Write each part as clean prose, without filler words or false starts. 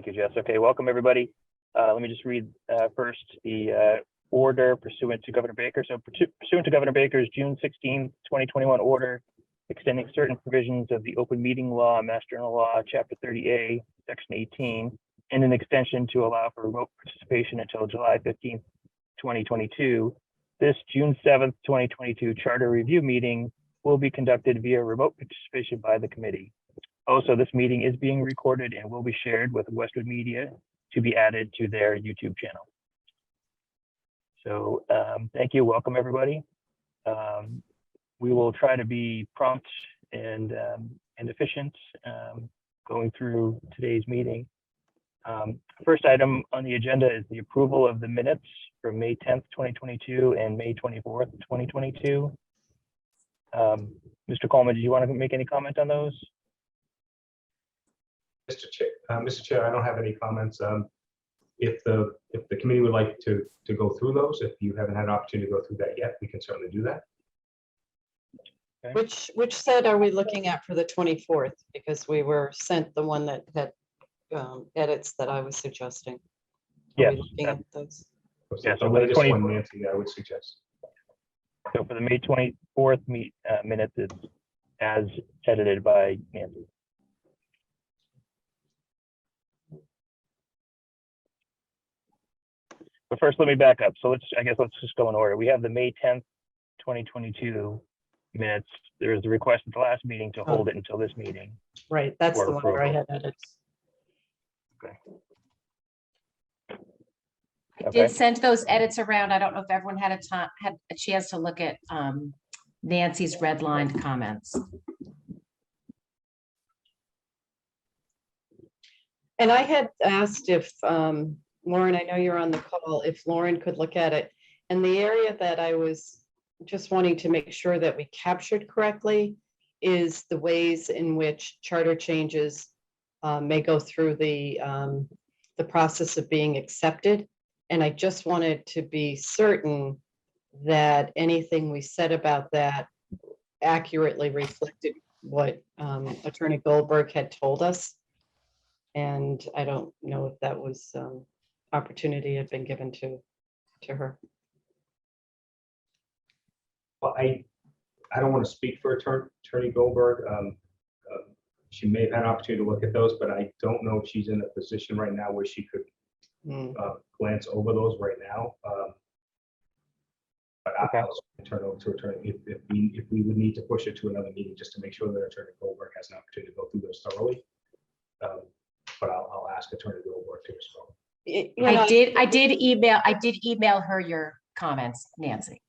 Thank you, Jess. Okay, welcome everybody. Let me just read first the order pursuant to Governor Baker. So pursuant to Governor Baker's June 16, 2021 order extending certain provisions of the open meeting law, Mass General Law, Chapter 30A, Section 18, and an extension to allow for remote participation until July 15, 2022. This June 7th, 2022 charter review meeting will be conducted via remote participation by the committee. Also, this meeting is being recorded and will be shared with Westwood Media to be added to their YouTube channel. So thank you, welcome everybody. We will try to be prompt and efficient going through today's meeting. First item on the agenda is the approval of the minutes from May 10th, 2022 and May 24th, 2022. Mr. Coleman, did you want to make any comment on those? Mr. Chair, I don't have any comments. If the committee would like to go through those, if you haven't had an opportunity to go through that yet, we can certainly do that. Okay. Which set are we looking at for the 24th? Because we were sent the one that had edits that I was suggesting. Yes. Looking at those? Yeah, so the latest one, Nancy, I would suggest. So for the May 24th minutes, it's as edited by Nancy. But first, let me back up. So I guess let's just go in order. We have the May 10th, 2022 minutes. There was a request at the last meeting to hold it until this meeting. Right, that's For the one where I approval. had edits. Okay. I did send those edits around. I don't know if everyone had a chance to look at Nancy's redlined comments. And I had asked if Lauren, I know you're on the call, if Lauren could look at it. And the area that I was just wanting to make sure that we captured correctly is the ways in which charter changes may go through the process of being accepted. And I just wanted to be certain that anything we said about that accurately reflected what Attorney Goldberg had told us. And I don't know if that was opportunity had been given to her. Well, I don't want to speak for Attorney Goldberg. She may have had an opportunity to look at those, but I don't know if she's in a position right now where she could glance over those right now. But Okay. I'll turn over to Attorney if we would need to push it to another meeting just to make sure that Attorney Goldberg has an opportunity to go through those thoroughly. But I'll ask Attorney Goldberg to respond. I did email her your comments, Nancy.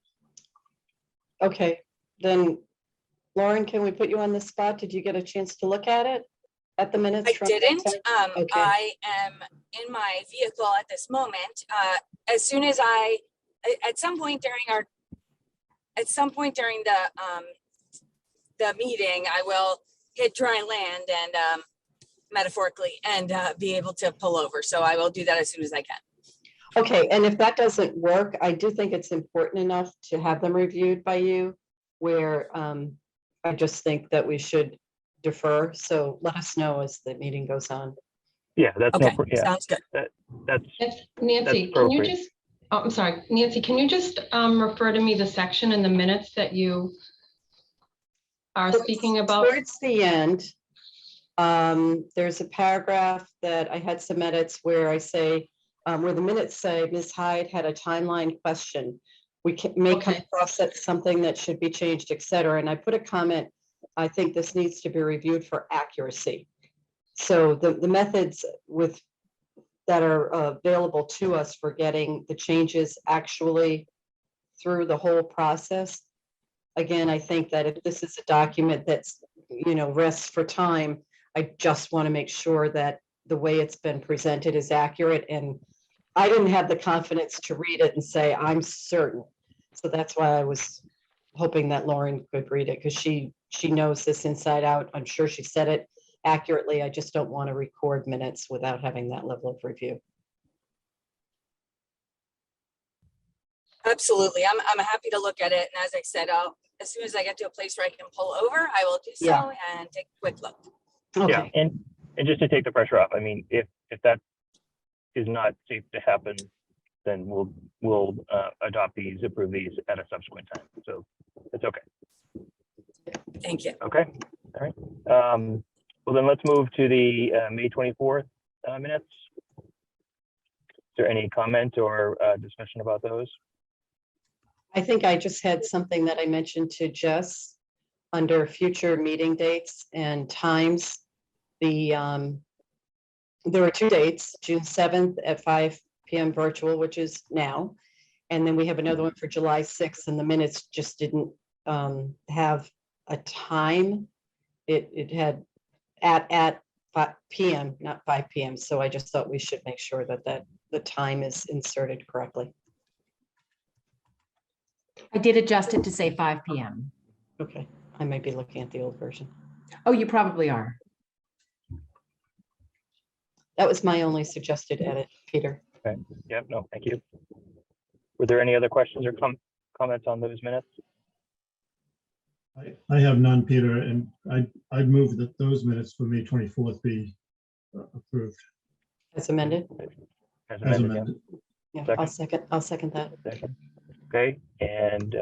Okay, then Lauren, can we put you on the spot? Did you get a chance to look at it at the minutes? I didn't. Okay. I am in my vehicle at this moment. As soon as at some point during the meeting, I will hit dry land and metaphorically and be able to pull over. So I will do that as soon as I can. Okay, and if that doesn't work, I do think it's important enough to have them reviewed by you, where I just think that we should defer. So let us know as the meeting goes on. Yeah, that's Okay, yeah, sounds good. that's Nancy, that's can you just, oh, I'm sorry, Nancy, can you just refer to me the section in the minutes that you are speaking about? Towards the end, there's a paragraph that I had some edits where I say, where the minutes say Ms. Hyde had a timeline question. We may come across that something that should be changed, et cetera. And I put a comment, I think this needs to be reviewed for accuracy. So the methods that are available to us for getting the changes actually through the whole process. Again, I think that if this is a document that's, rests for time, I just want to make sure that the way it's been presented is accurate. And I didn't have the confidence to read it and say, I'm certain. So that's why I was hoping that Lauren could read it, because she knows this inside out. I'm sure she said it accurately. I just don't want to record minutes without having that level of review. Absolutely. I'm happy to look at it. And as I said, as soon as I get to a place where I can pull over, I will do so and take a quick look. Okay. yeah, and just to take the pressure off. I mean, if if that is not safe to happen, then we'll adopt these, approve these at a subsequent time. So it's okay. Thank you. Okay. All right. Well, then let's move to the May 24th minutes. Is there any comment or discussion about those? I think I just had something that I mentioned to Jess under future meeting dates and times. There were 2 dates, June 7th at 5 p.m. virtual, which is now. And then we have another one for July 6th, and the minutes just didn't have a time. It had at 5 p.m., not 5 p.m. So I just thought we should make sure that the time is inserted correctly. I did adjust it to say 5 p.m. Okay, I might be looking at the old version. Oh, you probably are. That was my only suggested edit, Peter. Okay. Yeah, no, thank you. Were there any other questions or comments on those minutes? I have none, Peter, and I'd move that those minutes for May 24th be approved As amended? As as amended, amended. Yeah, Second. I'll second that. yeah. Second. Okay, and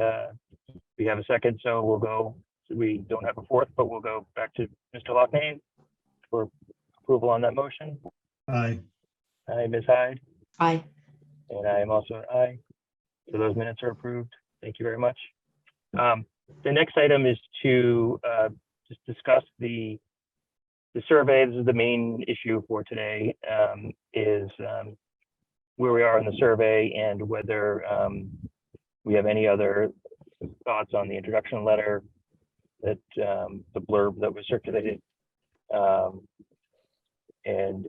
we have a second, so we'll go, we don't have a fourth, but we'll go back to Mr. Loughnane for approval on that motion. Aye. Aye, Ms. Hyde, Aye. and I am also an aye. So those minutes are approved. Thank you very much. The next item is to just discuss the survey. This is the main issue for today, is where we are in the survey and whether we have any other thoughts on the introduction letter, that the blurb that was circulated, and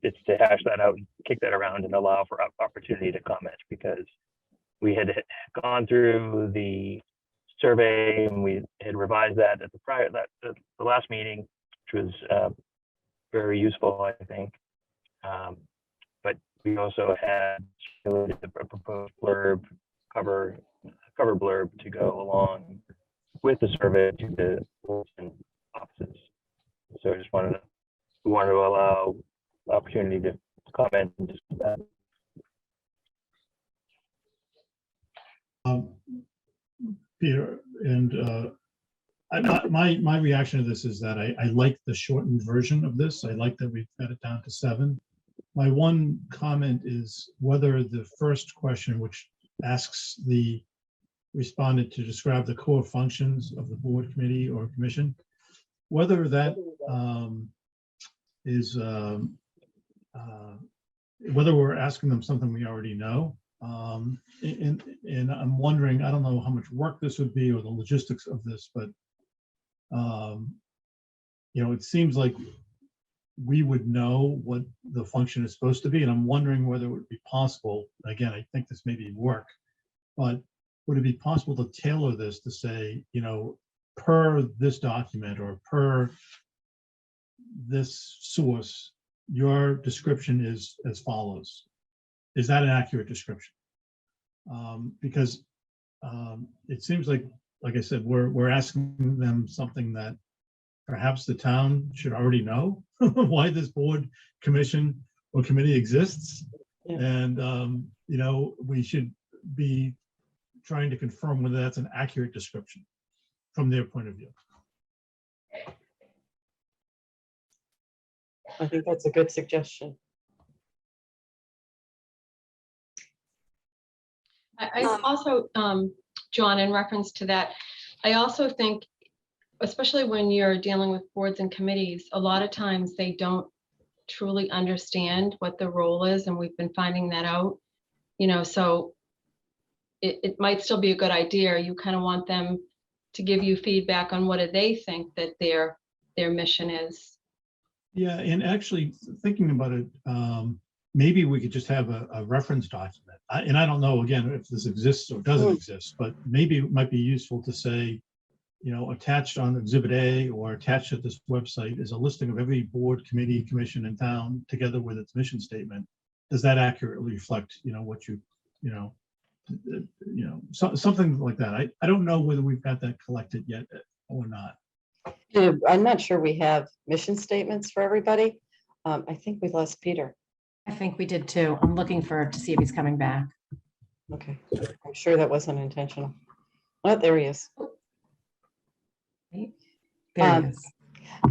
it's to hash that out and kick that around and allow for opportunity to comment, because we had gone through the survey and we had revised that at the last meeting, which was very useful, I think. But we also had a proposed blurb, cover blurb to go along with the survey to the offices. So I just we wanted to allow opportunity to comment and just Peter, and my reaction to this is that I like the shortened version of this. I like that we've got it down to 7. My one comment is whether the first question, which asks the respondent to describe the core functions of the board, committee, or commission, whether that is whether we're asking them something we already know. And I'm wondering, I don't know how much work this would be or the logistics of this, but you know, it seems like we would know what the function is supposed to be, and I'm wondering whether it would be possible, again, I think this may be work, but would it be possible to tailor this to say, you know, per this document or per this source, your description is as follows? Is that an accurate description? Because it seems like I said, we're asking them something that perhaps the town should already know why this board, commission, or committee exists. Yeah. And, you know, we should be trying to confirm whether that's an accurate description from their point of view. I think that's a good suggestion. I also, John, in reference to that, I also think, especially when you're dealing with boards and committees, a lot of times they don't truly understand what the role is, and we've been finding that out, you know, so it might still be a good idea. You kind of want them to give you feedback on what do they think that their mission is. Yeah, and actually thinking about it, maybe we could just have a reference document. And I don't know, again, if this exists or doesn't exist, but maybe it might be useful to say, you know, attached on Exhibit A or attached at this website is a listing of every board, committee, commission in town together with its mission statement. Does that accurately reflect, you know, what you know, something like that. I don't know whether we've got that collected yet or not. I'm not sure we have mission statements for everybody. I think we lost Peter. I think we did too. I'm looking to see if he's coming back. Okay, I'm sure that wasn't intentional. Oh, there he is. There he is.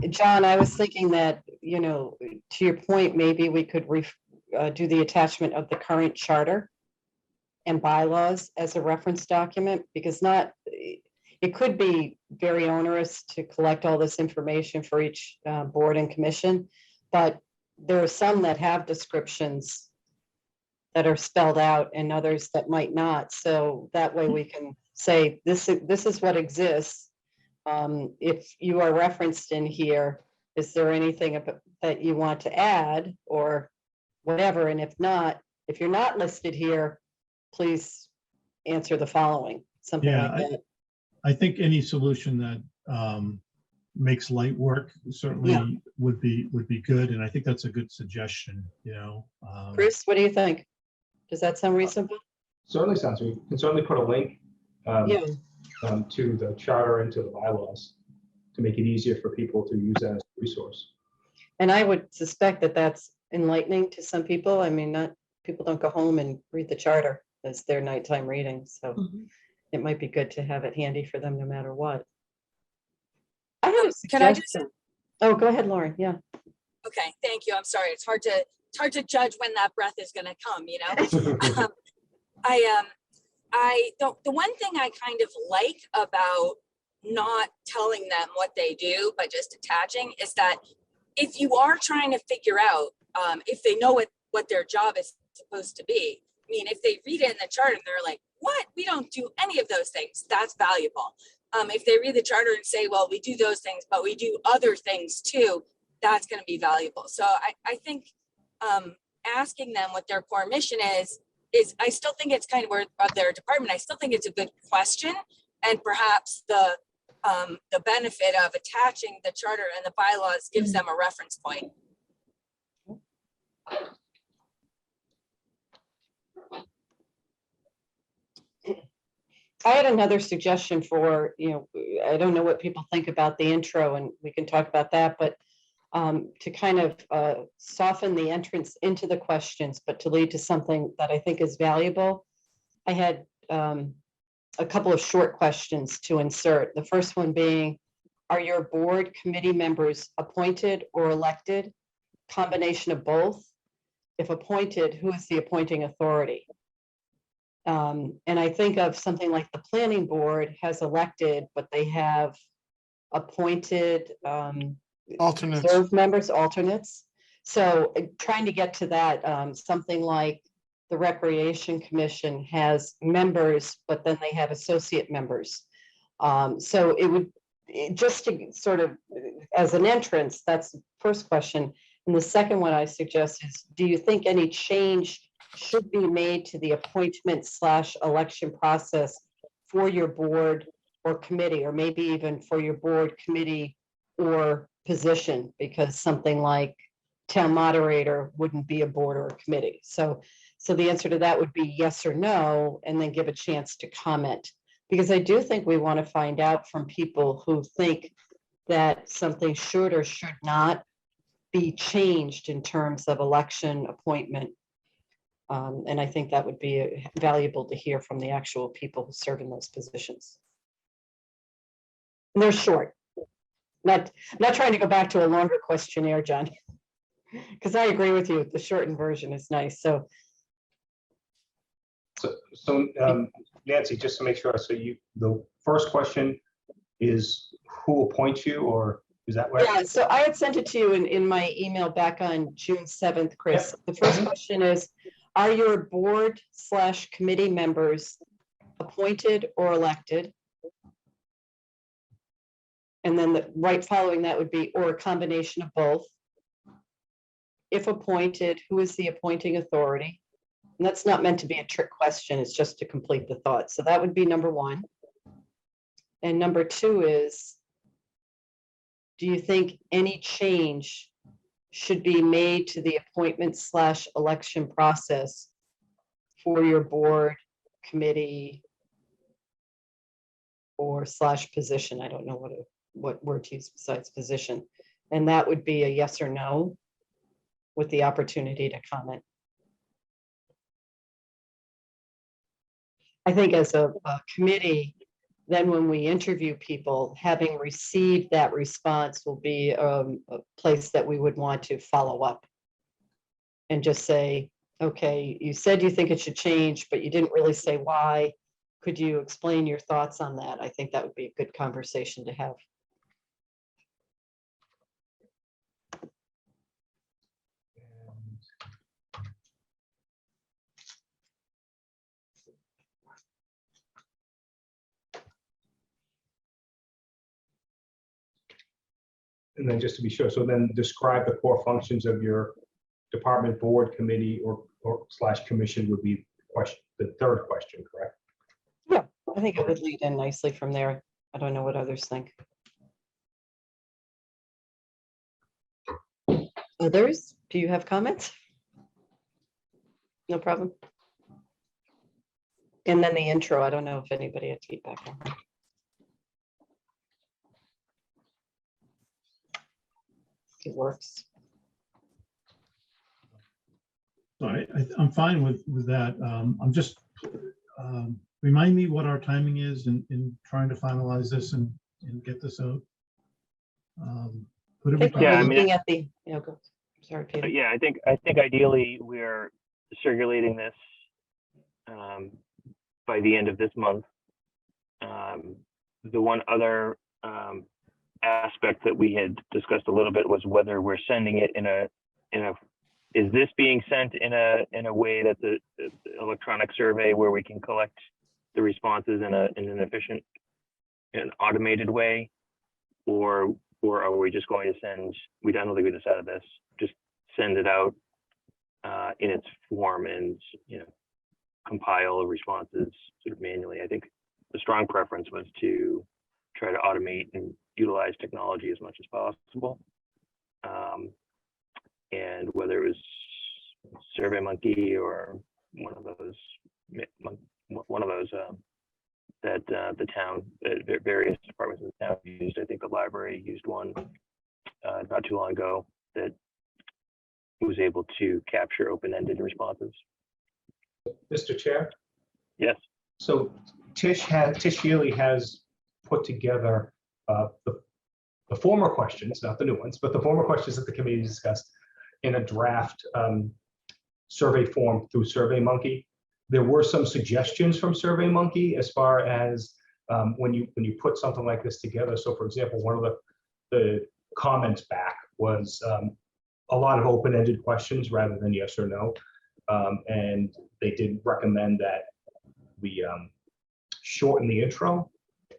John, I was thinking that, to your point, maybe we could do the attachment of the current charter and bylaws as a reference document, because it could be very onerous to collect all this information for each board and commission, but there are some that have descriptions that are spelled out and others that might not. So that way we can say, this is what exists. If you are referenced in here, is there anything that you want to add or whatever? And if not, if you're not listed here, please answer the following, something Yeah, like that. I think any solution that makes light work certainly would be good, and I think that's a good suggestion. Chris, what do you think? Does that sound reasonable? Certainly sounds, we can certainly put a link Yeah. to the charter and to the bylaws to make it easier for people to use that as a resource. And I would suspect that that's enlightening to some people. I mean, people don't go home and read the charter as their nighttime reading, so it might be good to have it handy for them no matter what. I have a Can I just- suggestion. Oh, go ahead, Lauren. Yeah. Okay, thank you. I'm sorry. It's hard to judge when that breath is going to come, the one thing I kind of like about not telling them what they do, but just attaching, is that if you are trying to figure out if they know what their job is supposed to be, I mean, if they read it in the chart and they're like, what? We don't do any of those things. That's valuable. If they read the charter and say, well, we do those things, but we do other things too, that's going to be valuable. So I think asking them what their core mission is I still think it's kind of their department. I still think it's a good question, and perhaps the benefit of attaching the charter and the bylaws gives them a reference point. I had another suggestion for, I don't know what people think about the intro, and we can talk about that, but to kind of soften the entrance into the questions, but to lead to something that I think is valuable. I had a couple of short questions to insert. The first one being, are your board committee members appointed or elected? Combination of both. If appointed, who is the appointing authority? And I think of something like the planning board has elected, but they have appointed Alternates. reserve members, alternates. So trying to get to that, something like the Recreation Commission has members, but then they have associate members. So just to sort of, as an entrance, that's the first question. And the second one I suggest is, do you think any change should be made to the appointment/election process for your board or committee, or maybe even for your board, committee, or position? Because something like town moderator wouldn't be a board or a committee. So the answer to that would be yes or no, and then give a chance to comment. Because I do think we want to find out from people who think that something should or should not be changed in terms of election appointment. And I think that would be valuable to hear from the actual people who serve in those positions. And they're short. Not trying to go back to a longer questionnaire, John, because I agree with you. The shortened version is nice. So Nancy, just to make sure, so the first question is who appoints you, or is that right? yeah, so I had sent it to you in my email back on June 7th, Chris. Yep. The first question is, are your board/committee members appointed or elected? And then right following that would be, or a combination of both. If appointed, who is the appointing authority? And that's not meant to be a trick question, it's just to complete the thought. So that would be number one. And number two is, do you think any change should be made to the appointment/election process for your board, committee, or /position? I don't know what word to use besides position. And that would be a yes or no. with the opportunity to comment. I think as a committee, then when we interview people, having received that response will be a place that we would want to follow up. And just say, okay, you said you think it should change, but you didn't really say why. Could you explain your thoughts on that? I think that would be a good conversation to have. And then just to be sure, so then describe the core functions of your department, board, committee, or slash commission would be question, the third question, correct? Yeah, I think it would lead in nicely from there. I don't know what others think. Others, do you have comments? No problem. And then the intro, I don't know if anybody had feedback on that. It works. So I'm fine with that. I'm just, remind me what our timing is in trying to finalize this and get this out. Would it be I think Yeah, we're I possible- mean, looking at the, go. Sorry, Peter. Yeah, I think ideally we're circulating this by the end of this month. The one other aspect that we had discussed a little bit was whether we're sending it in a is this being sent in a way that's a electronic survey where we can collect the responses in an efficient and automated way, or are we just going to send, I don't think we decided this, just send it out in its form and, compile responses sort of manually. I think the strong preference was to try to automate and utilize technology as much as possible. And whether it was SurveyMonkey or one of those that the town, various departments of the town used. I think the library used one not too long ago that was able to capture open-ended responses. Mr. Chair? Yes. So Tish Healy has put together the former questions, not the new ones, but the former questions that the committee discussed in a draft survey form through SurveyMonkey. There were some suggestions from SurveyMonkey as far as when you put something like this together. So for example, one of the comments back was a lot of open-ended questions rather than yes or no. And they did recommend that we shorten the intro.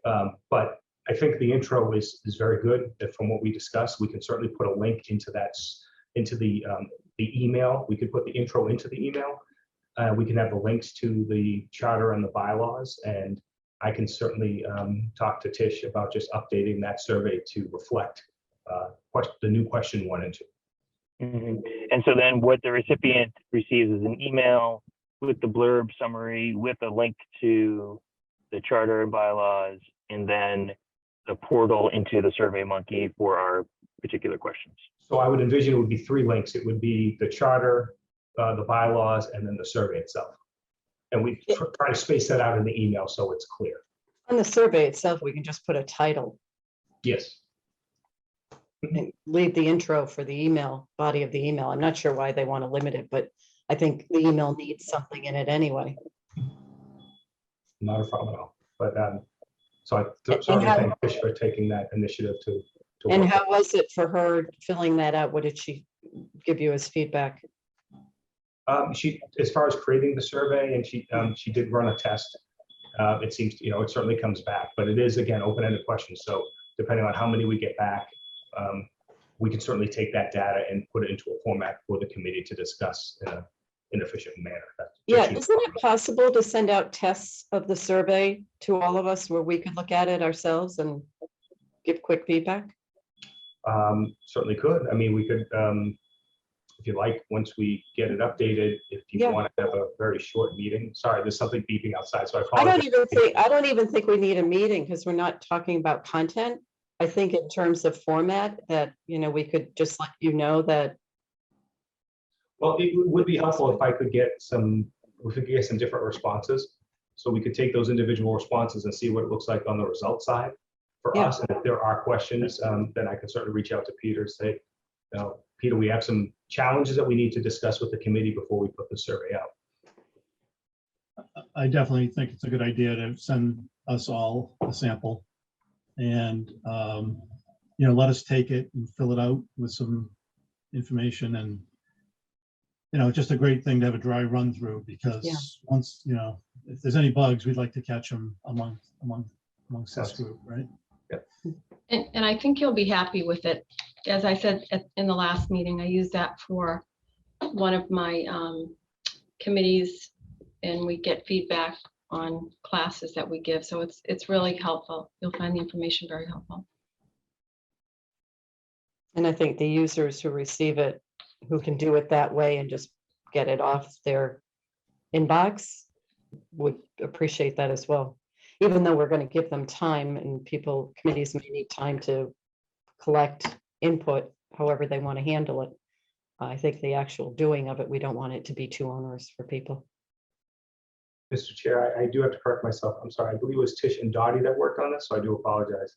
But I think the intro is very good. From what we discussed, we can certainly put a link into that, into the email. We could put the intro into the email. We can have the links to the charter and the bylaws, and I can certainly talk to Tish about just updating that survey to reflect the new question 1 and 2. Mm-hmm. And so then what the recipient receives is an email with the blurb summary with a link to the charter and bylaws, and then the portal into the SurveyMonkey for our particular questions. So I would envision it would be 3 links. It would be the charter, the bylaws, and then the survey itself. And we try to space that out in the email so it's clear. On the survey itself, we can just put a title Yes. and leave the intro for the email, body of the email. I'm not sure why they want to limit it, but I think the email needs something in it anyway. Not a problem at all. But so I And certainly how- thank Tish for taking that initiative to And work. how was it for her filling that out? What did she give you as feedback? She, as far as creating the survey, and she did run a test. It seems, it certainly comes back, but it is, again, open-ended questions. So depending on how many we get back, we can certainly take that data and put it into a format for the committee to discuss in an efficient manner. Yeah, isn't it possible to send out tests of the survey to all of us where we could look at it ourselves and give quick feedback? Certainly could. I mean, we could, if you like, once we get it updated, if you Yeah. want to have a very short meeting. Sorry, there's something beeping outside, so I I apologize. don't even think we need a meeting because we're not talking about content. I think in terms of format that, we could just let you know that Well, it would be helpful if I could get some, if we could get some different responses. So we could take those individual responses and see what it looks like on the result side for Yeah. us. And if there are questions, then I can certainly reach out to Peter and say, Peter, we have some challenges that we need to discuss with the committee before we put the survey out. I definitely think it's a good idea to send us all a sample and, let us take it and fill it out with some information. And, just a great thing to have a dry run through, because once, if there's any bugs, we'd like to catch them amongst this group, right? And I think you'll be happy with it. As I said in the last meeting, I used that for one of my committees, and we get feedback on classes that we give. So it's really helpful. You'll find the information very helpful. And I think the users who receive it, who can do it that way and just get it off their inbox, would appreciate that as well. Even though we're going to give them time, and committees may need time to collect input, however they want to handle it. I think the actual doing of it, we don't want it to be too onerous for people. Mr. Chair, I do have to correct myself. I'm sorry. I believe it was Tish and Dottie that worked on this, so I do apologize.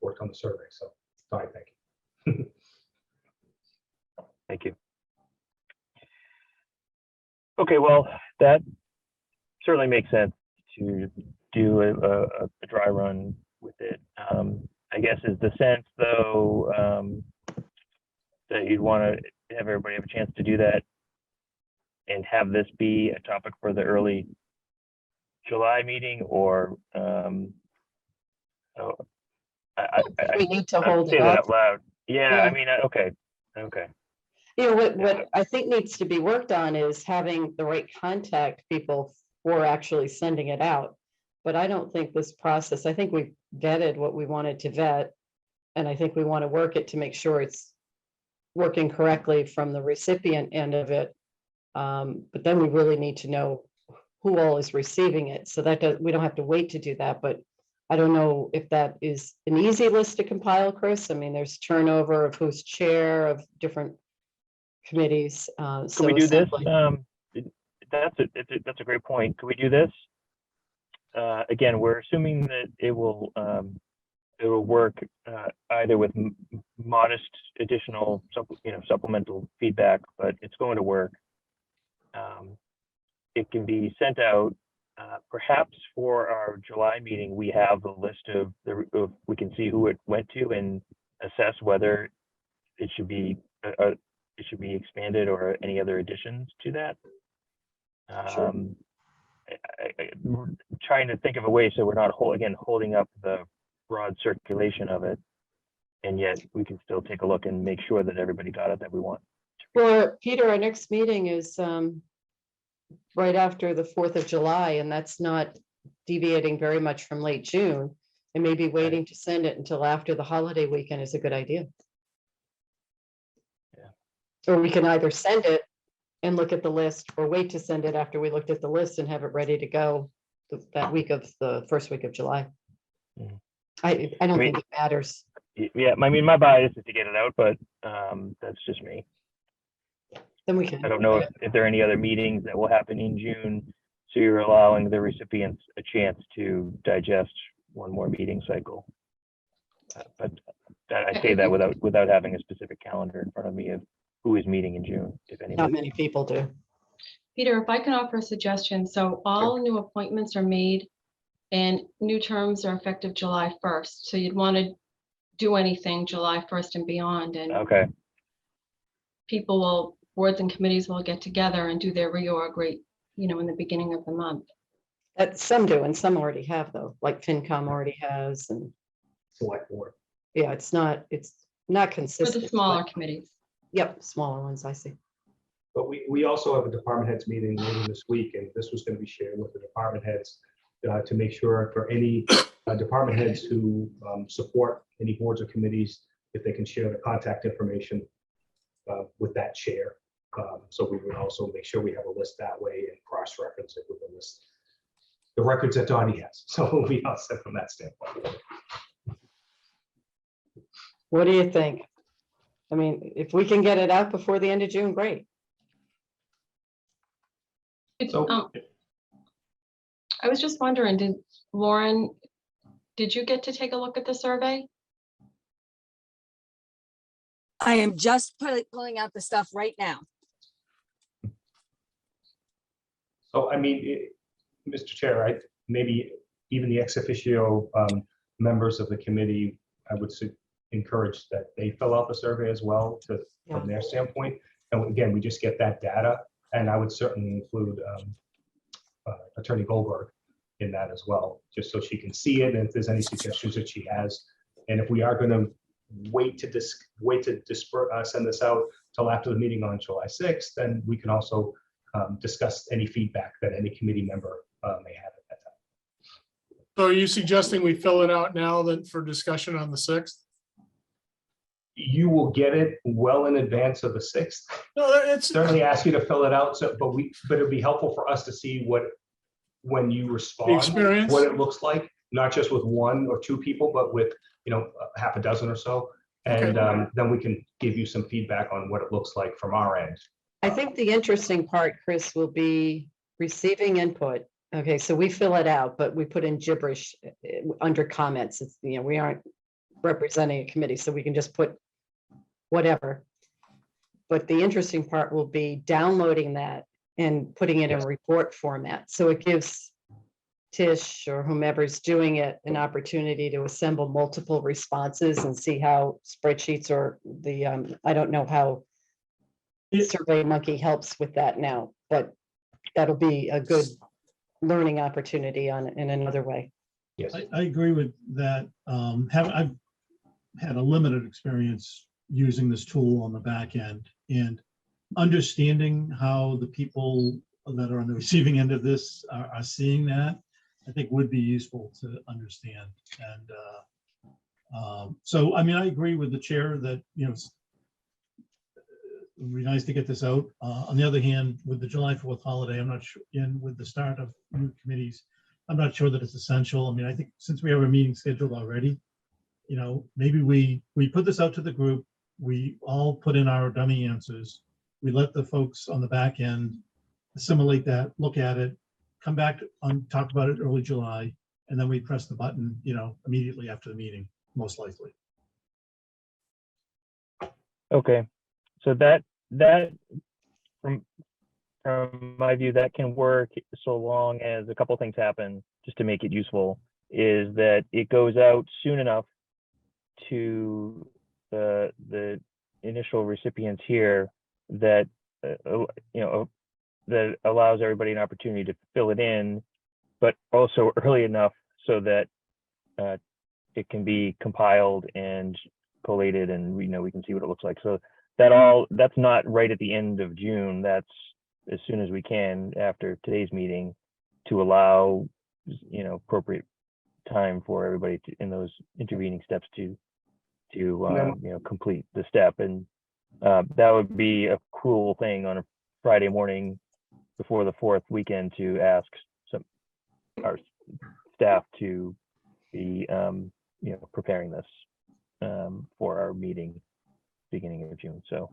Worked on the survey, so Dottie, thank you. Thank you. Okay, well, that certainly makes sense to do a dry run with it. I guess is the sense, though, that you'd want to have everybody have a chance to do that and have this be a topic for the early July meeting, or We need to I hold say it that up. out loud. Yeah, Yeah. I mean, okay. What I think needs to be worked on is having the right contact people for actually sending it out. But I don't think this process, I think we've vetted what we wanted to vet. And I think we want to work it to make sure it's working correctly from the recipient end of it. But then we really need to know who all is receiving it. So we don't have to wait to do that. But I don't know if that is an easy list to compile, Chris. I mean, there's turnover of who's chair of different committees. Can So we do this? essentially- That's a great point. Can we do this? Again, we're assuming that it will work either with modest additional supplemental feedback, but it's going to work. It can be sent out. Perhaps for our July meeting, we have a list of we can see who it went to and assess whether it should be expanded or any other additions to that. Sure. I'm trying to think of a way so we're not holding up the broad circulation of it, and yet we can still take a look and make sure that everybody got it that we want. Well, Peter, our next meeting is right after the 4th of July, and that's not deviating very much from late June. And maybe waiting to send it until after the holiday weekend is a good idea. Yeah. Or we can either send it and look at the list, or wait to send it after we looked at the list and have it ready to go that week of the first week of July. Mhm. I don't think it matters. Yeah, I mean, my bias is to get it out, but that's just me. Then we can. I don't know if there are any other meetings that will happen in June, so you're allowing the recipients a chance to digest one more meeting cycle. But I say that without having a specific calendar in front of me of who is meeting in June, if Not anybody. many people do. Peter, if I can offer a suggestion, so all new appointments are made and new terms are effective July 1st. So you'd want to do anything July 1st and beyond, and Okay, boards and committees will get together and do their reorg rate, in the beginning of the month. Some do, and some already have, though, like FinCom already has, and Select board. yeah, it's not For consistent. the smaller but- committees. Yep, smaller ones, I see. But we also have a department heads meeting later this week, and this was going to be shared with the department heads to make sure for any department heads who support any boards or committees, if they can share the contact information with that chair. So we would also make sure we have a list that way and cross-reference it with the list, the records that Donnie has. So we'll be all set from that standpoint. What do you think? I mean, if we can get it out before the end of June, great. So- I was just wondering, Lauren, did you get to take a look at the survey? I am just pulling out the stuff right now. So, I mean, Mr. Chair, maybe even the ex officio members of the committee, I would encourage that they fill out the survey as well from their standpoint. And again, we just get that data, and I would certainly include Attorney Goldberg in that as well, just so she can see it, and if there's any suggestions that she has. And if we are going to wait to send this out till after the meeting on July 6th, then we can also discuss any feedback that any committee member may have at that time. So are you suggesting we fill it out now then for discussion on the 6th? You will get it well in advance of the 6th. No, it's, Certainly ask you to fill it out, but it'd be helpful for us to see when you respond, experience. what it looks like, not just with one or two people, but with, half a dozen or so. And then we can give you some feedback on what it looks like from our end. I think the interesting part, Chris, will be receiving input. Okay, so we fill it out, but we put in gibberish under comments. It's, we aren't representing a committee, so we can just put whatever. But the interesting part will be downloading that and putting it in a report format. So it gives Tish or whomever's doing it an opportunity to assemble multiple responses and see how spreadsheets or I don't know how SurveyMonkey helps with that now, but that'll be a good learning opportunity in another way. Yes. I agree with that. I've had a limited experience using this tool on the back end, and understanding how the people that are on the receiving end of this are seeing that, I think would be useful to understand. And so, I mean, I agree with the chair that, it would be nice to get this out. On the other hand, with the July 4th holiday, I'm not sure, and with the start of new committees, I'm not sure that it's essential. I mean, I think since we have a meeting scheduled already, maybe we put this out to the group, we all put in our dummy answers, we let the folks on the back end assimilate that, look at it, come back and talk about it early July, and then we press the button, immediately after the meeting, most likely. Okay, so that from my view, that can work so long as a couple things happen, just to make it useful, is that it goes out soon enough to the initial recipients here that that allows everybody an opportunity to fill it in, but also early enough so that it can be compiled and collated, and we can see what it looks like. So that's not right at the end of June. That's as soon as we can after today's meeting, to allow appropriate time for everybody in those intervening steps to complete the step. And that would be a cool thing on a Friday morning before the 4th weekend to ask our staff to be preparing this for our meeting beginning of June. So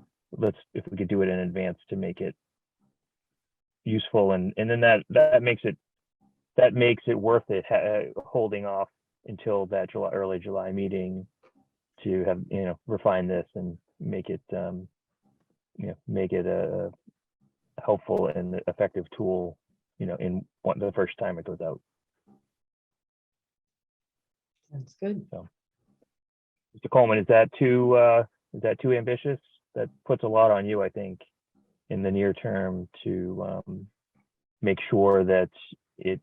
if we could do it in advance to make it useful, and then that makes it worth it holding off until that early July meeting to have refine this and make it a helpful and effective tool in the first time it goes out. That's good. So, Mr. Coleman, is that too ambitious? That puts a lot on you, I think, in the near term to make sure that it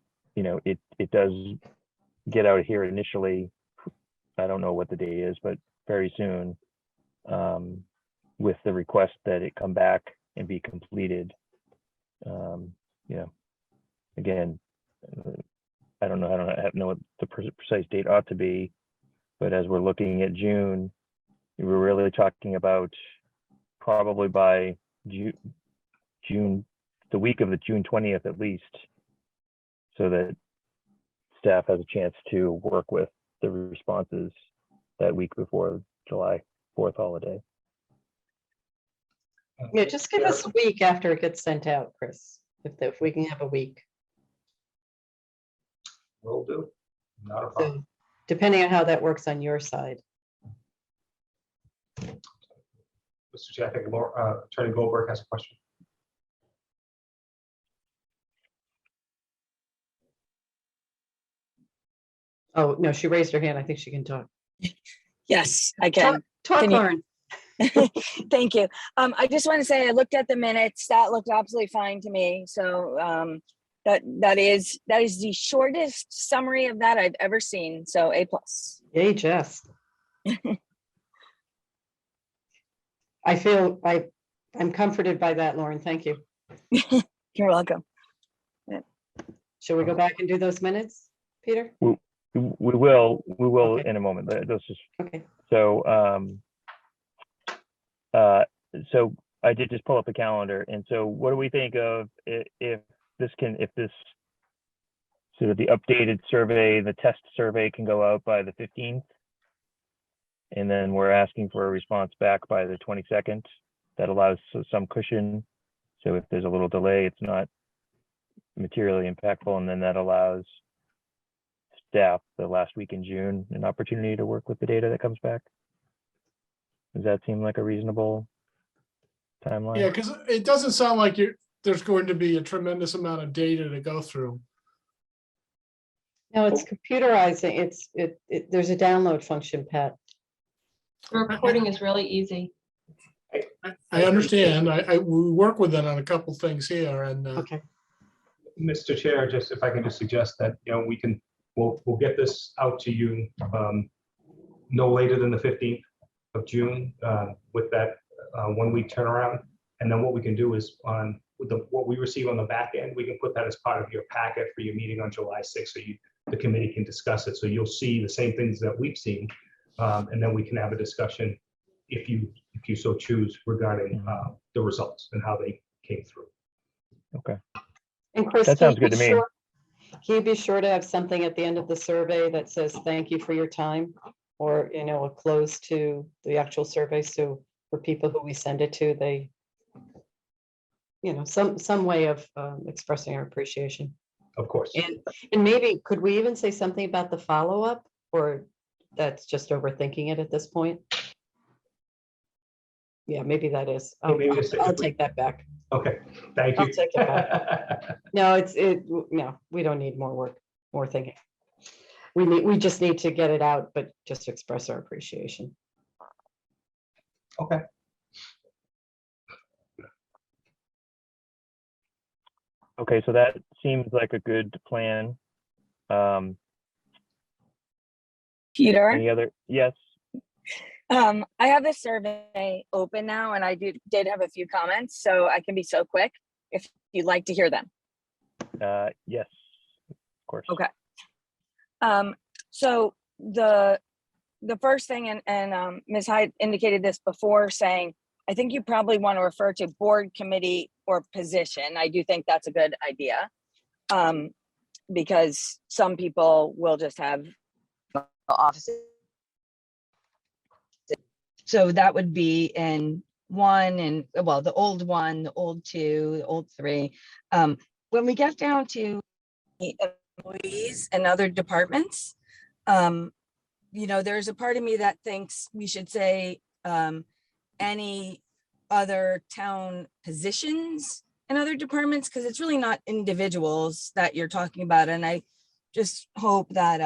does get out here initially. I don't know what the day is, but very soon, with the request that it come back and be completed. Again, I don't know what the precise date ought to be, but as we're looking at June, we're really talking about probably by June, the week of the June 20th at least, so that staff has a chance to work with the responses that week before July 4th holiday. Yeah, just give us a week after it gets sent out, Chris, if we can have a week. Will do. Not a problem. So depending on how that works on your side. Mr. Chair, I think Attorney Goldberg has a question. Oh, no, she raised her hand. I think she can talk. Yes, I can. Talk, Can you- Lauren. Thank you. I just want to say I looked at the minutes. That looked absolutely fine to me. So that is the shortest summary of that I've ever seen. So A+. Yay, Jess. I'm comforted by that, Lauren. Thank you. You're welcome. Shall we go back and do those minutes, Peter? We will Okay. in a moment. Let's just, Okay. so I did just pull up the calendar, and so what do we think of if this sort of the updated survey, the test survey can go out by the 15th? And then we're asking for a response back by the 22nd. That allows some cushion. So if there's a little delay, it's not materially impactful, and then that allows staff the last week in June an opportunity to work with the data that comes back. Does that seem like a reasonable timeline? Yeah, because it doesn't sound like there's going to be a tremendous amount of data to go through. No, it's computerizing. There's a download function, Pat. The reporting is really easy. I understand. We work with it on a couple things here, and Okay. Mr. Chair, just if I can just suggest that, we'll get this out to you no later than the 15th of June with that 1 week turnaround. And then what we can do is what we receive on the back end, we can put that as part of your packet for your meeting on July 6th, so the committee can discuss it. So you'll see the same things that we've seen, and then we can have a discussion if you so choose regarding the results and how they came through. Okay. And Chris, That sounds good to me. Can you be sure to have something at the end of the survey that says, thank you for your time? Or, a close to the actual survey. So for people who we send it to, they, some way of expressing our appreciation. Of course. And maybe, could we even say something about the follow-up, or that's just overthinking it at this point? Yeah, maybe that is. I'll take that back. Okay, thank you. I'll take it back. No, no, we don't need more work, more thinking. We just need to get it out, but just express our appreciation. Okay. Okay, so that seems like a good plan. Peter, Any other? Yes. I have the survey open now, and I did have a few comments, so I can be so quick if you'd like to hear them. Yes, of course. Okay. So the first thing, and Ms. Hyde indicated this before, saying, I think you probably want to refer to board, committee, or position. I do think that's a good idea, because some people will just have offices. So that would be in one, and well, the old one, the old two, the old three. When we get down to employees and other departments, there's a part of me that thinks we should say any other town positions and other departments, because it's really not individuals that you're talking about. And I just hope that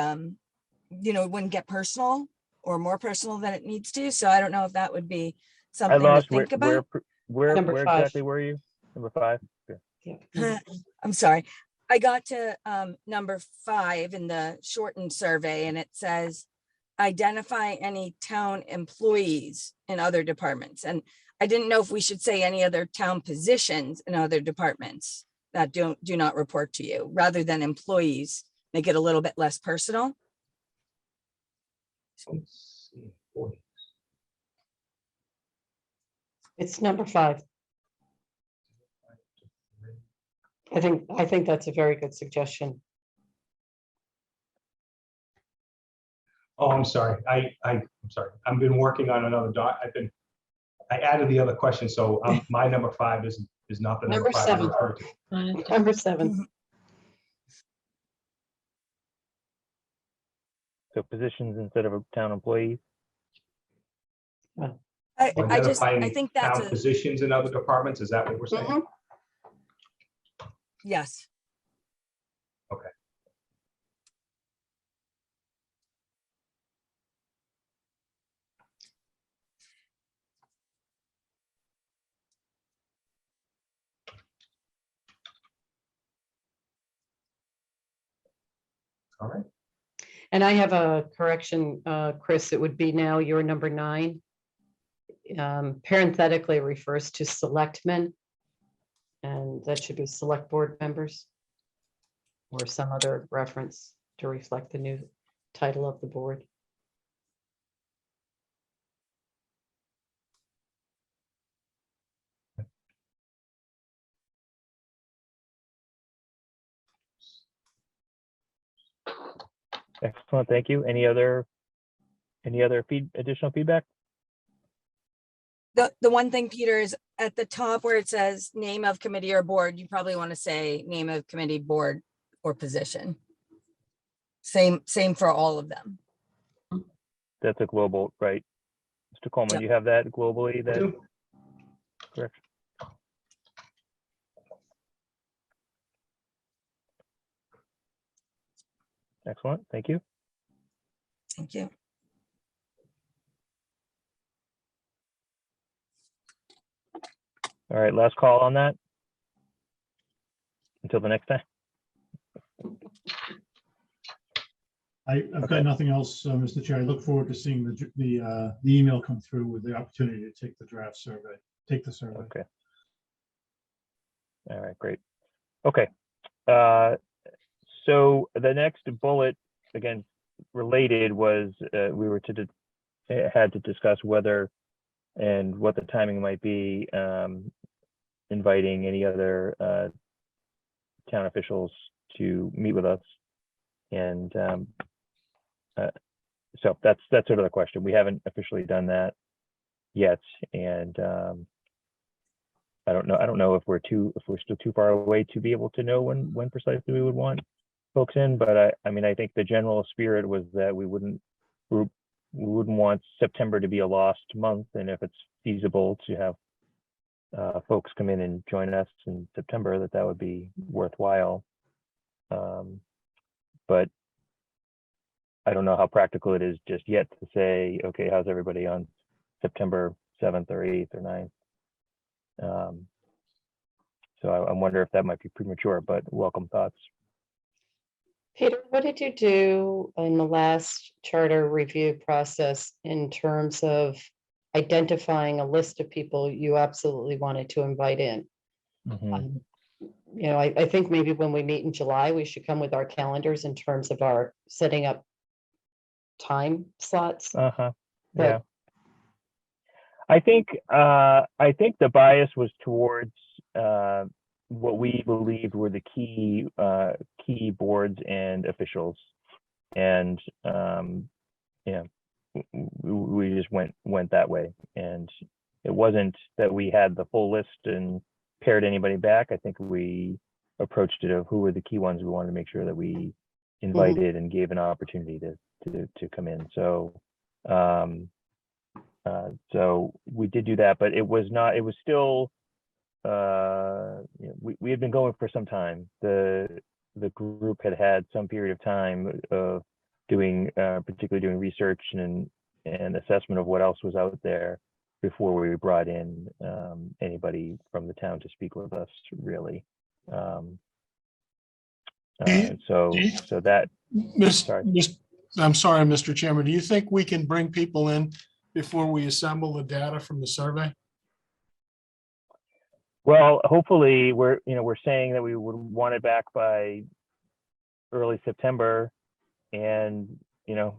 it wouldn't get personal or more personal than it needs to. So I don't know if that would be something to think about. Where Number 5. exactly were you? Number 5? Okay. Yeah. I'm sorry. I got to number 5 in the shortened survey, and it says, identify any town employees in other departments. And I didn't know if we should say any other town positions in other departments that do not report to you, rather than employees, make it a little bit less personal. It's number 5. I think that's a very good suggestion. Oh, I'm sorry. I'm sorry. I've been working on another I added the other question, so my number 5 is not the number Number 5 I 7. referred to. Number 7. So positions instead of a town employee. I think that's Town a, positions in other departments, is that what we're saying? Mhm. yes. Okay. All right. And I have a correction, Chris, it would be now your number 9. Parenthetically refers to selectmen. And that should be select board members. Or some other reference to reflect the new title of the board. Excellent, thank you. Any other additional feedback? The one thing, Peter, is at the top where it says name of committee or board, you probably want to say name of committee, board, or position. Same for all of them. That's a global, right? Mr. Coleman, Yep. you have that globally, that correct? Excellent, thank you. Thank you. All right, last call on that. Until the next time. I've Okay. got nothing else, Mr. Chair. I look forward to seeing the email come through with the opportunity to take the draft survey, take the survey. Okay. All right, great. Okay. So the next bullet, again, related, was we were had to discuss whether and what the timing might be, inviting any other town officials to meet with us. And so that's sort of the question. We haven't officially done that yet, and I don't know if we're still too far away to be able to know when precisely we would want folks in. But I mean, I think the general spirit was that we wouldn't want September to be a lost month, and if it's feasible to have folks come in and join us in September, that would be worthwhile. But I don't know how practical it is just yet to say, okay, how's everybody on September 7th or 8th or 9th? So I wonder if that might be premature, but welcome thoughts. Peter, what did you do in the last charter review process in terms of identifying a list of people you absolutely wanted to invite in? Mhm. You know, I think maybe when we meet in July, we should come with our calendars in terms of our setting up time slots. Yeah. But- I think the bias was towards what we believed were the key boards and officials, and we just went that way. And it wasn't that we had the full list and pared anybody back. I think we approached it of who were the key ones we wanted to make sure that we invited and gave an opportunity to come in. So so we did do that, but it was still we had been going for some time. The group had some period of time of particularly doing research and assessment of what else was out there before we brought in anybody from the town to speak with us, really. So that, sorry. I'm sorry, Mr. Chairman. Do you think we can bring people in before we assemble the data from the survey? Well, hopefully we're saying that we would want it back by early September, and I'm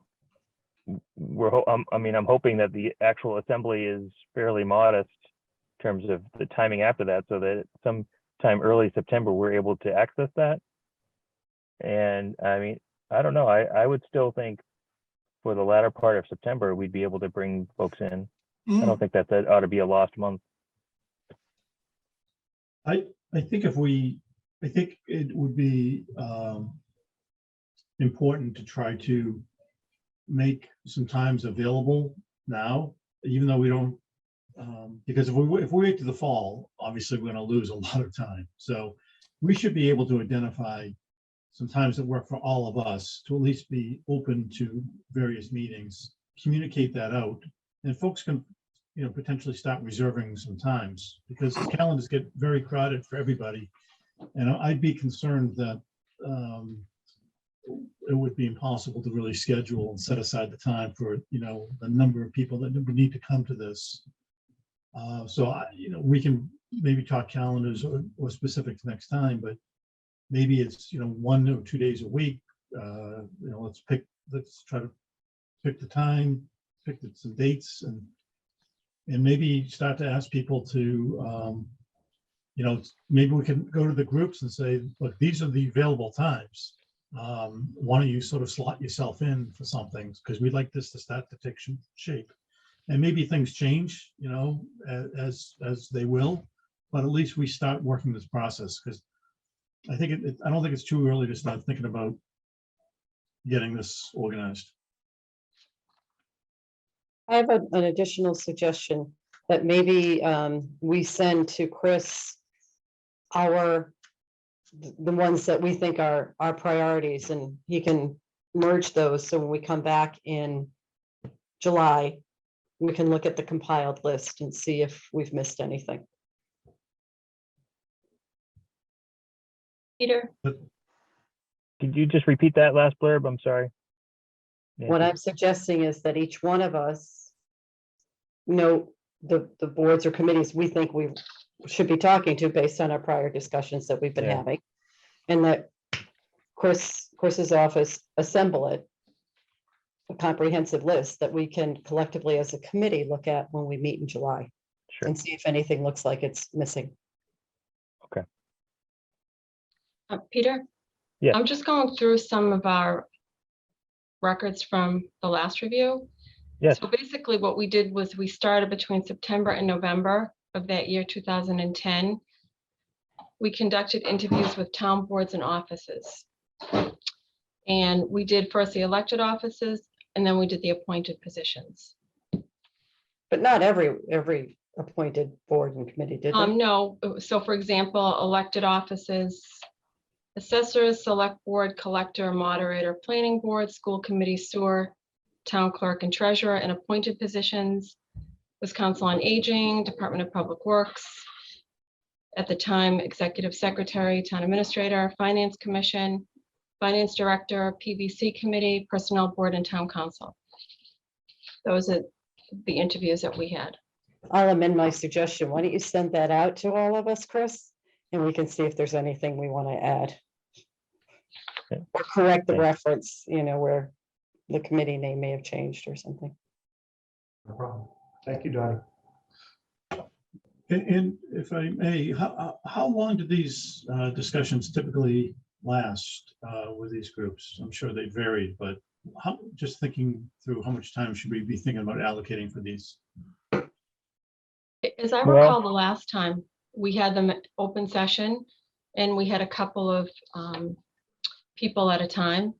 hoping that the actual assembly is fairly modest in terms of the timing after that, so that sometime early September we're able to access that. And I mean, I don't know. I would still think for the latter part of September we'd be able to bring folks in. I don't think that ought to be a lost month. I think I think it would be important to try to make some times available now, even though we don't, because if we wait to the fall, obviously we're going to lose a lot of time. So we should be able to identify some times that work for all of us to at least be open to various meetings, communicate that out, and folks can, potentially start reserving some times, because the calendars get very crowded for everybody. And I'd be concerned that it would be impossible to really schedule and set aside the time for, the number of people that would need to come to this. So we can maybe talk calendars or specifics next time, but maybe it's, 1 or 2 days a week. Let's try to pick the time, pick some dates, and maybe start to ask people to, maybe we can go to the groups and say, look, these are the available times. Why don't you sort of slot yourself in for something? Because we'd like this to start to take shape. And maybe things change, as they will, but at least we start working this process, because I think I don't think it's too early to start thinking about getting this organized. I have an additional suggestion that maybe we send to Chris the ones that we think are our priorities, and he can merge those. So when we come back in July, we can look at the compiled list and see if we've missed anything. Peter, Could you just repeat that last blurb? I'm sorry. What I'm suggesting is that each one of us know the boards or committees we think we should be talking to based on our prior discussions that we've been Yeah. having. And that Chris's office assemble a comprehensive list that we can collectively as a committee look at when we meet in July Sure. and see if anything looks like it's missing. Peter? Yeah. I'm just going through some of our records from the last review. Yes. So basically what we did was we started between September and November of that year, 2010. We conducted interviews with town boards and offices. And we did first the elected offices, and then we did the appointed positions. But not every appointed board and committee did they? No, so for example, elected offices, assessors, select board, collector, moderator, planning board, school committee, sewer, town clerk and treasurer, and appointed positions was Council on Aging, Department of Public Works, at the time, executive secretary, town administrator, finance commission, finance director, PVC committee, personnel board, and town council. Those are the interviews that we had. I'll amend my suggestion. Why don't you send that out to all of us, Chris? And we can see if there's anything we want to add. Okay. Or correct the Okay. reference, where the committee name may have changed or something. No problem. Thank you, Donnie. And if I may, how long do these discussions typically last with these groups? I'm sure they varied, but just thinking through how much time should we be thinking about allocating for these? As I Well- recall, the last time we had them at open session and we had a couple of people at a time.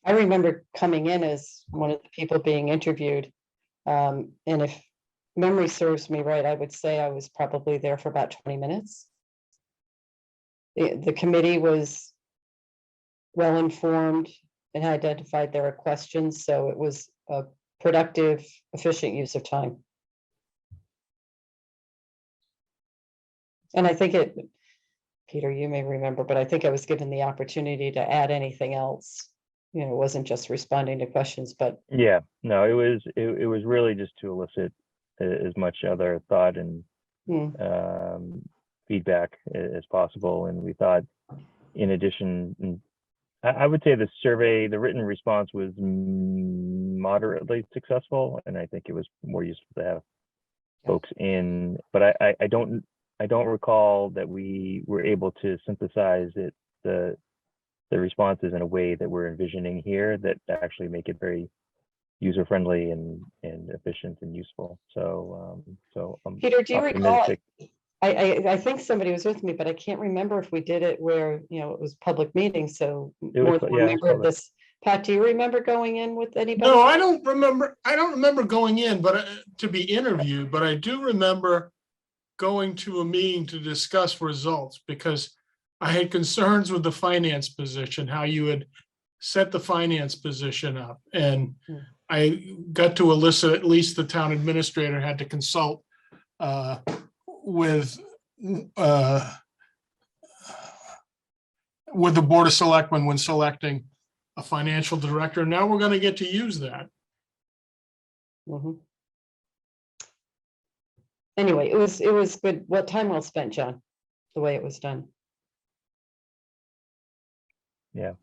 I remember coming in as one of the people being interviewed. And if memory serves me right, I would say I was probably there for about 20 minutes. The committee was well-informed and identified there are questions, so it was a productive, efficient use of time. And I think Peter, you may remember, but I think I was given the opportunity to add anything else. It wasn't just responding to questions, but Yeah, no, it was really just to elicit as much other thought and feedback as possible. And we thought, in addition, I would say the written response was moderately successful, and I think it was more useful to have folks in. But I don't recall that we were able to synthesize the responses in a way that we're envisioning here that actually make it very user-friendly and efficient and useful. So, Peter, do you recall? optimistic. I think somebody was with me, but I can't remember if we did it where, you know, it was public meeting, so It more was- than yeah, one it was member of public. this. Pat, do you remember going in with anybody? No, I don't remember. I don't remember going in, but to be interviewed, but I do remember going to a meeting to discuss results because I had concerns with the finance position, how you had set the finance position up. And I got to elicit, at least the town administrator had to consult with the Board of Selectmen when selecting a financial director. Now we're going to get to use that. Mhm. Anyway, it was good. What time well spent, John, the way it was done. Yeah.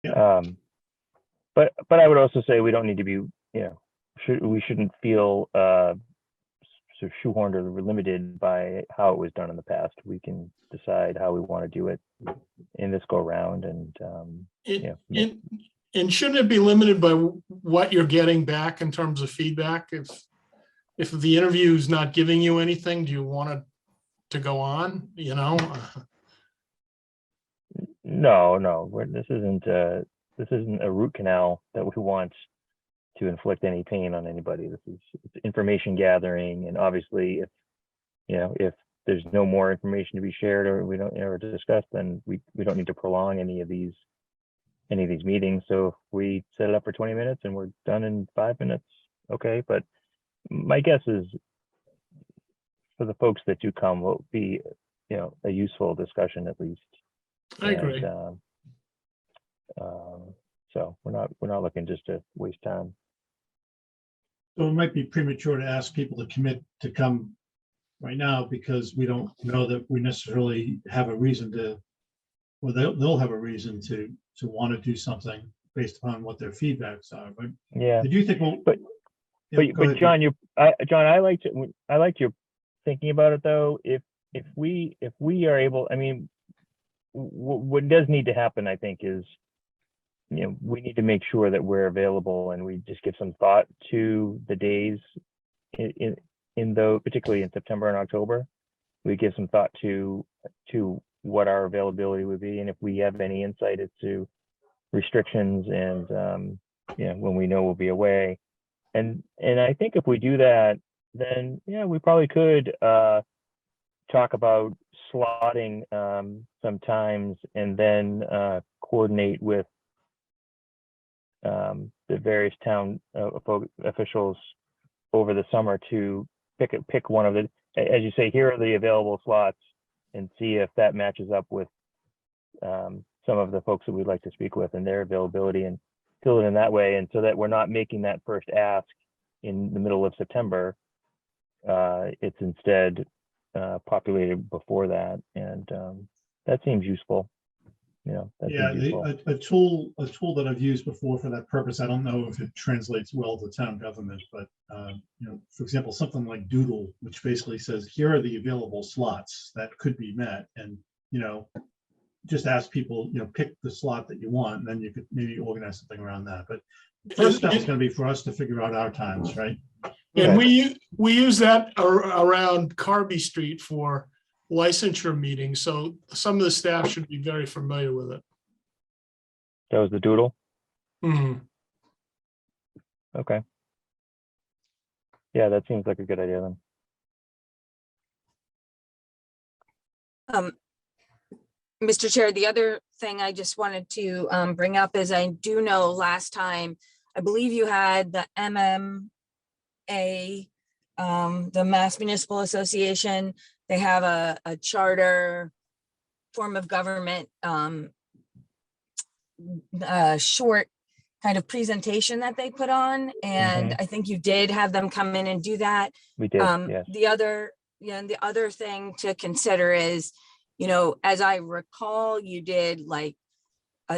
Yeah. But I would also say we don't need to be, we shouldn't feel sort of shoehorned or limited by how it was done in the past. We can decide how we want to do it in this go round, and And shouldn't it be limited by what you're getting back in terms of feedback? If the interview is not giving you anything, do you want it to go on? No, this isn't a root canal that we want to inflict any pain on anybody. It's information gathering, and obviously, if there's no more information to be shared or we don't ever discuss, then we don't need to prolong any of these meetings. So if we set it up for 20 minutes and we're done in 5 minutes, okay. But my guess is for the folks that do come will be, a useful discussion at least. I agree. So we're not looking just to waste time. So it might be premature to ask people to commit to come right now because we don't know that we necessarily have a reason to, or they'll have a reason to want to do something based upon what their feedbacks are. But Yeah. did you think? Well, But John, John, I liked your thinking about it though. If we are able, I mean, what does need to happen, I think, is we need to make sure that we're available and we just give some thought to the days particularly in September and October. We give some thought to what our availability would be, and if we have any insight as to restrictions and when we know we'll be away. And I think if we do that, then we probably could talk about slotting some times and then coordinate with the various town officials over the summer to pick one of the, as you say, here are the available slots, and see if that matches up with some of the folks that we'd like to speak with and their availability, and fill it in that way. And so that we're not making that first ask in the middle of September. It's instead populated before that, and that seems useful. A tool that I've used before for that purpose. I don't know if it translates well to town government, but for example, something like Doodle, which basically says here are the available slots that could be met, and just ask people, pick the slot that you want, and then you could maybe organize something around that. But first step is going to be for us to figure out our times, right? And we use that around Carby Street for licensure meetings, so some of the staff should be very familiar with it. That was the Doodle. Mhm. Okay. Yeah, that seems like a good idea then. Mr. Chair, the other thing I just wanted to bring up is I do know last time, I believe you had the MMA, the Mass Municipal Association. They have a charter form of government, short kind of presentation that they put on. And I think you did have them come in and do that. We did, yes. The other thing to consider is, as I recall, you did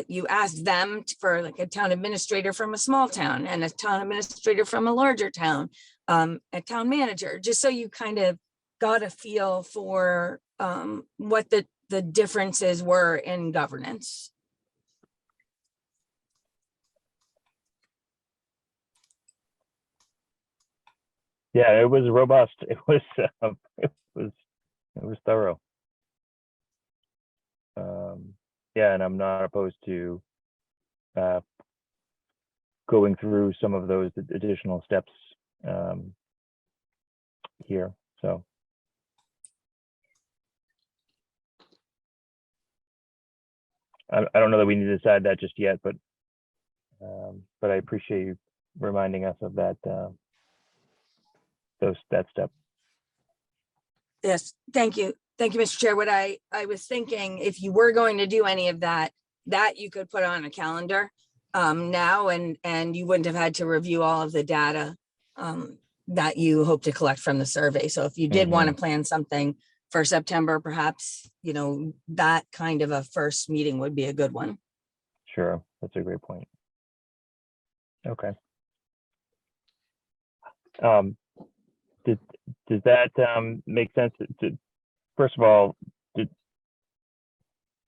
you asked them for like a town administrator from a small town and a town administrator from a larger town, a town manager, just so you kind of got a feel for what the differences were in governance. Yeah, it was robust. It was thorough. Yeah, and I'm not opposed to going through some of those additional steps here. So I don't know that we need to decide that just yet, but I appreciate you reminding us of that that step. Yes, thank you. Thank you, Mr. Chair. What I was thinking, if you were going to do any of that you could put on a calendar now, and you wouldn't have had to review all of the data that you hope to collect from the survey. So if you did want to plan something for September, perhaps, you know, that kind of a first meeting would be a good one. Sure, that's a great point. Okay. Does that make sense? First of all,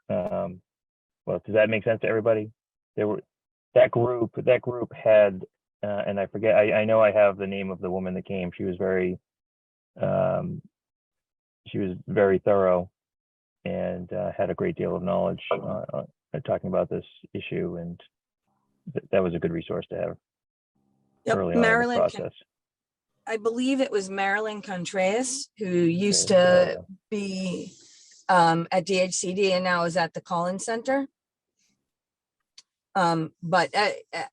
well, does that make sense to everybody? That group had, and I forget. I know I have the name of the woman that came. She was very thorough and had a great deal of knowledge talking about this issue, and that was a good resource to have early on in the Marilyn, process. I believe it was Marilyn Contreras, who used to be at DHCD and now is at the Collins Center. But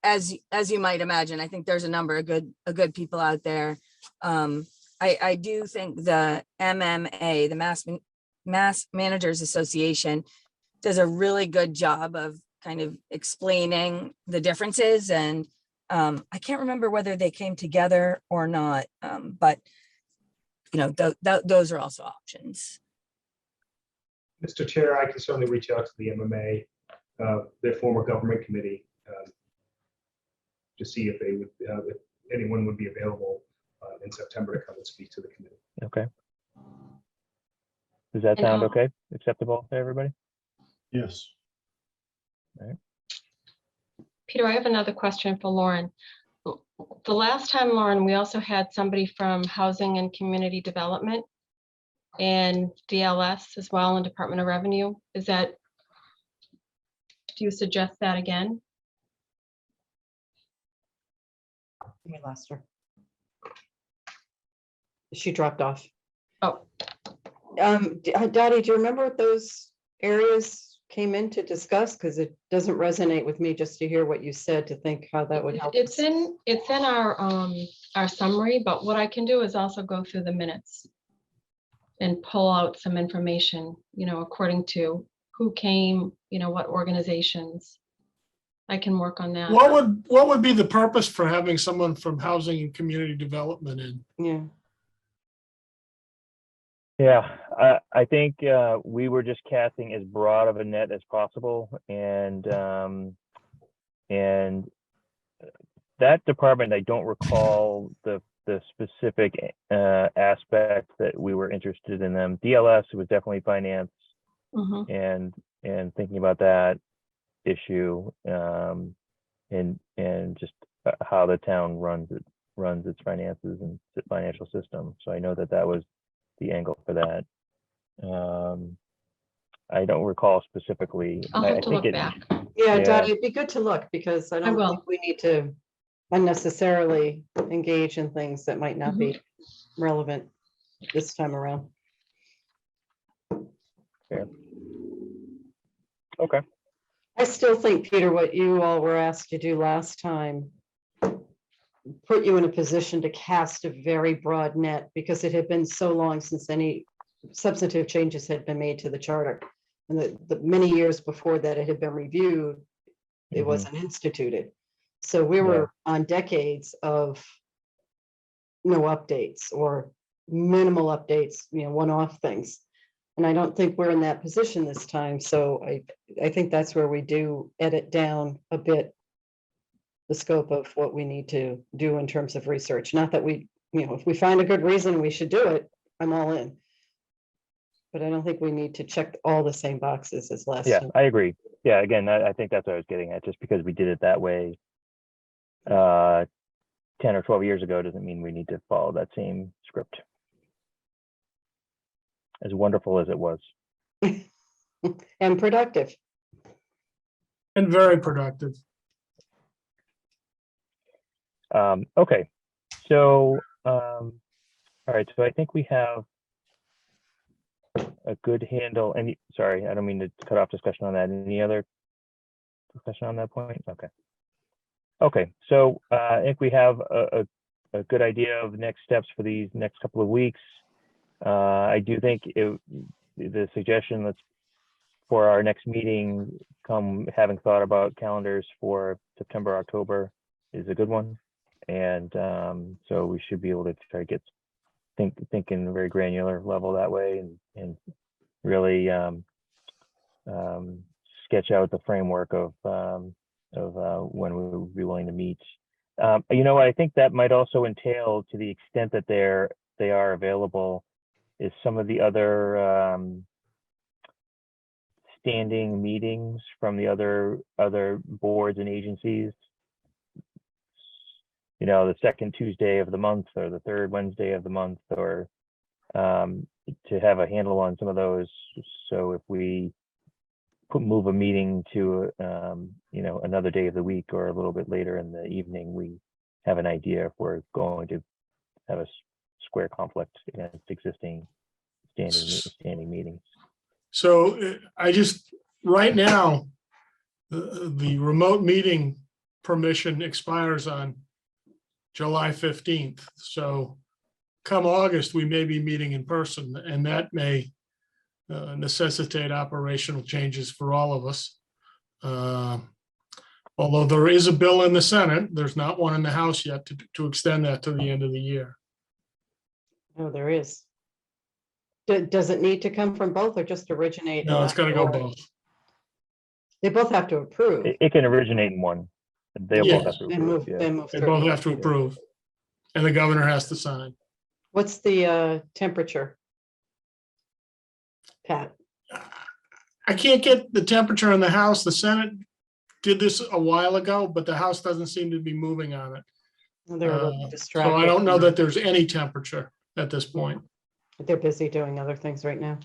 as you might imagine, I think there's a number of good people out there. I do think the MMA, the Mass Managers Association, does a really good job of kind of explaining the differences, and I can't remember whether they came together or not, but you know, those are also options. Mr. Chair, I can certainly reach out to the MMA, their former government committee, to see if they would, if anyone would be available in September to come and speak to the committee. Okay. Does that sound okay? Acceptable to everybody? Yes. All right. Peter, I have another question for Lauren. The last time, Lauren, we also had somebody from Housing and Community Development and DLS as well, and Department of Revenue. Do you suggest that again? We lost her. She dropped off. Oh, Dottie, do you remember what those areas came in to discuss? Because it doesn't resonate with me just to hear what you said, to think how that would help. it's in our summary, but what I can do is also go through the minutes and pull out some information, you know, according to who came, you know, what organizations. I can work on that. What would be the purpose for having someone from Housing and Community Development in? Yeah. Yeah, I think we were just casting as broad of a net as possible, and that department, I don't recall the specific aspect that we were interested in them. DLS was definitely finance, and thinking about that issue, and just how the town runs its finances and its financial system. So I know that was the angle for that. I don't recall specifically. I'll have to look back. Yeah, Yeah. Dottie, it'd be good to look, because I don't will. think we need to unnecessarily engage in things that might not be relevant this time around. Yeah. Okay. I still think, Peter, what you all were asked to do last time put you in a position to cast a very broad net, because it had been so long since any substantive changes had been made to the charter. And the many years before that it had been reviewed, it wasn't instituted. So we were on decades of no updates or minimal updates, you know, one-off things. And I don't think we're in that position this time. So I think that's where we do edit down a bit the scope of what we need to do in terms of research. Not that we, you know, if we find a good reason we should do it, I'm all in. But I don't think we need to check all the same boxes as last Yeah, time. I agree. Yeah, again, I think that's what I was getting at, just because we did it that way 10 or 12 years ago doesn't mean we need to follow that same script. As wonderful as it was. And productive. And very productive. Okay, so, all right, so I think we have a good handle, and sorry, I don't mean to cut off discussion on that. Any other discussion on that point? Okay. Okay, so I think we have a good idea of the next steps for these next couple of weeks. I do think the suggestion that's for our next meeting, having thought about calendars for September, October is a good one. And so we should be able to try to think in a very granular level that way, and really sketch out the framework of when we would be willing to meet. You know, I think that might also entail, to the extent that they are available, is some of the other standing meetings from the other boards and agencies. You know, the second Tuesday of the month or the third Wednesday of the month, or to have a handle on some of those. So if we move a meeting to, you know, another day of the week or a little bit later in the evening, we have an idea if we're going to have a square conflict against existing standing meetings. So right now, the remote meeting permission expires on July 15th. So come August, we may be meeting in person, and that may necessitate operational changes for all of us. Although there is a bill in the Senate, there's not one in the House yet to extend that to the end of the year. Oh, there is. Does it need to come from both or just originate? No, it's got to go both. They both have to approve. It can originate in one. They'll both have to Then approve. move, Yeah. then move They through. both have to approve, and the governor has to sign. What's the temperature? Pat? I can't get the temperature in the House. The Senate did this a while ago, but the House doesn't seem to be moving on it. They're a little So distracted. I don't know that there's any temperature at this point. They're busy doing other things right now.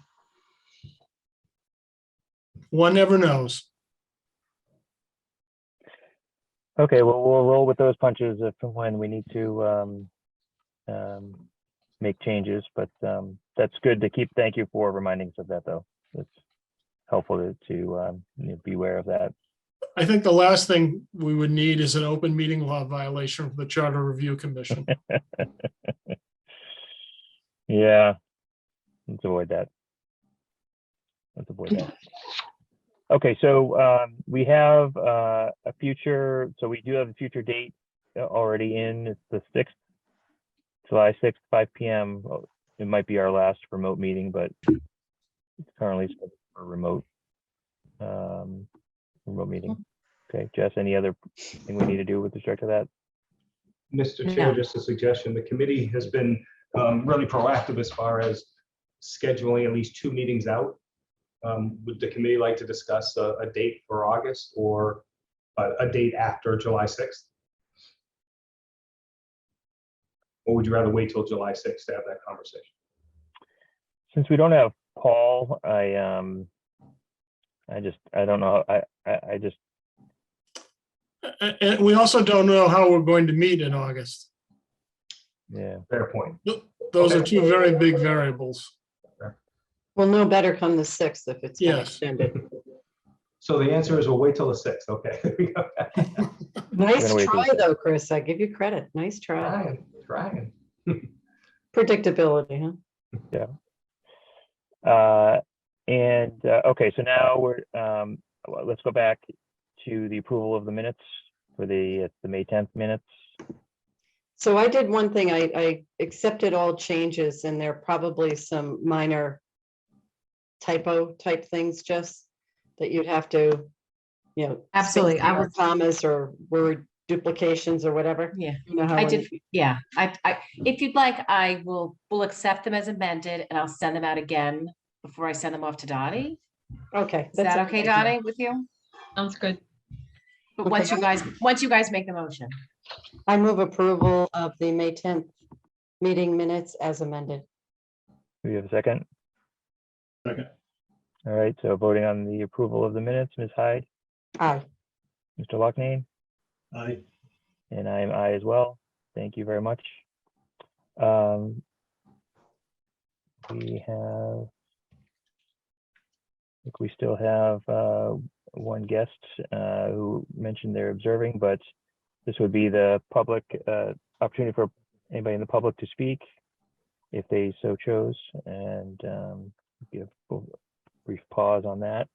One never knows. Okay, well, we'll roll with those punches if and when we need to make changes, but that's good to keep. Thank you for reminding us of that, though. It's helpful to you know, be aware of that. I think the last thing we would need is an open meeting law violation from the Charter Review Commission. Yeah, let's avoid that. Let's avoid that. Okay, so we have a future, so we do have a future date already in. It's the 6th, July 6th, 5 p.m. It might be our last remote meeting, but it's currently scheduled for a remote meeting. Okay, Jess, any other thing we need to do with respect to that? Mr. Chair, No. just a suggestion. The committee has been really proactive as far as scheduling at least 2 meetings out. Would the committee like to discuss a date for August or a date after July 6th? Or would you rather wait till July 6th to have that conversation? Since we don't have Paul, I don't know. I just And we also don't know how we're going to meet in August. yeah. Fair point. Those are Okay. 2 very big variables. We'll know better come the 6th if it's been Yes. extended. So the answer is we'll wait till the 6th. Okay. There we go. Nice gonna wait till try the though, Chris. I give you credit. Nice try. Trying. Predictability, huh? Okay, so now we're let's go back to the approval of the minutes for the May 10th minutes. So I did one thing. I accepted all changes and there are probably some minor typo type things, just that you'd have to, you know. Absolutely, I will- Commas or word duplications or whatever. Yeah, You know how I when did. Yeah, if you'd like, we'll accept them as amended and I'll send them out again before I send them off to Dottie. Okay. Is that okay, Dottie, with you? Sounds good. But once you guys make the motion. I move approval of the May 10th meeting minutes as amended. Do we have a second? Second. All right, so voting on the approval of the minutes, Ms. Hyde, Aye. Mr. Loughnane, Aye. and I am I as well. Thank you very much. We have, I think we still have one guest who mentioned they're observing, but this would be the public opportunity for anybody in the public to speak if they so chose, and give a brief pause on that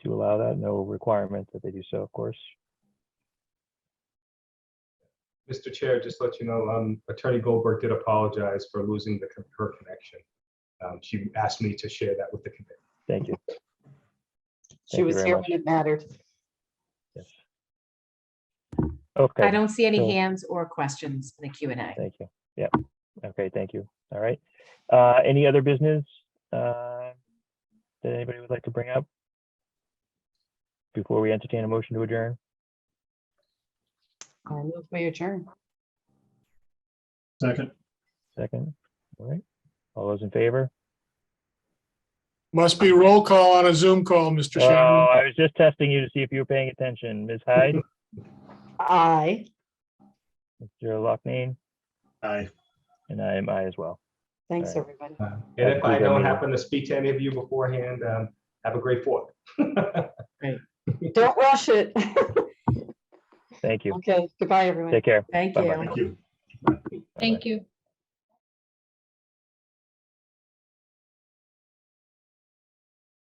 to allow that. No requirement that they do so, of course. Mr. Chair, just to let you know, Attorney Goldberg did apologize for losing her connection. She asked me to share that with the committee. Thank you. She Thank you was very here much. when it mattered. Yes. Okay. I don't see any so- hands or questions in the Q&A. Thank you. Yeah. Okay, thank you. All right. Any other business that anybody would like to bring up before we entertain a motion to adjourn? I move we adjourn. Second. Second. All right. All those in favor? Must be roll call on a Zoom call, Mr. Oh, Chairman. I was just testing you to see if you were paying attention. Ms. Hyde, Aye. Mr. Loughnane, Aye. and I am I as well. Thanks, All right. everybody. And if I Good don't meeting. happen to speak to any of you beforehand, have a great Fourth. Don't rush it. Thank you. Okay, goodbye, everyone. Take care. Thank Bye-bye. you. Thank you. Thank you.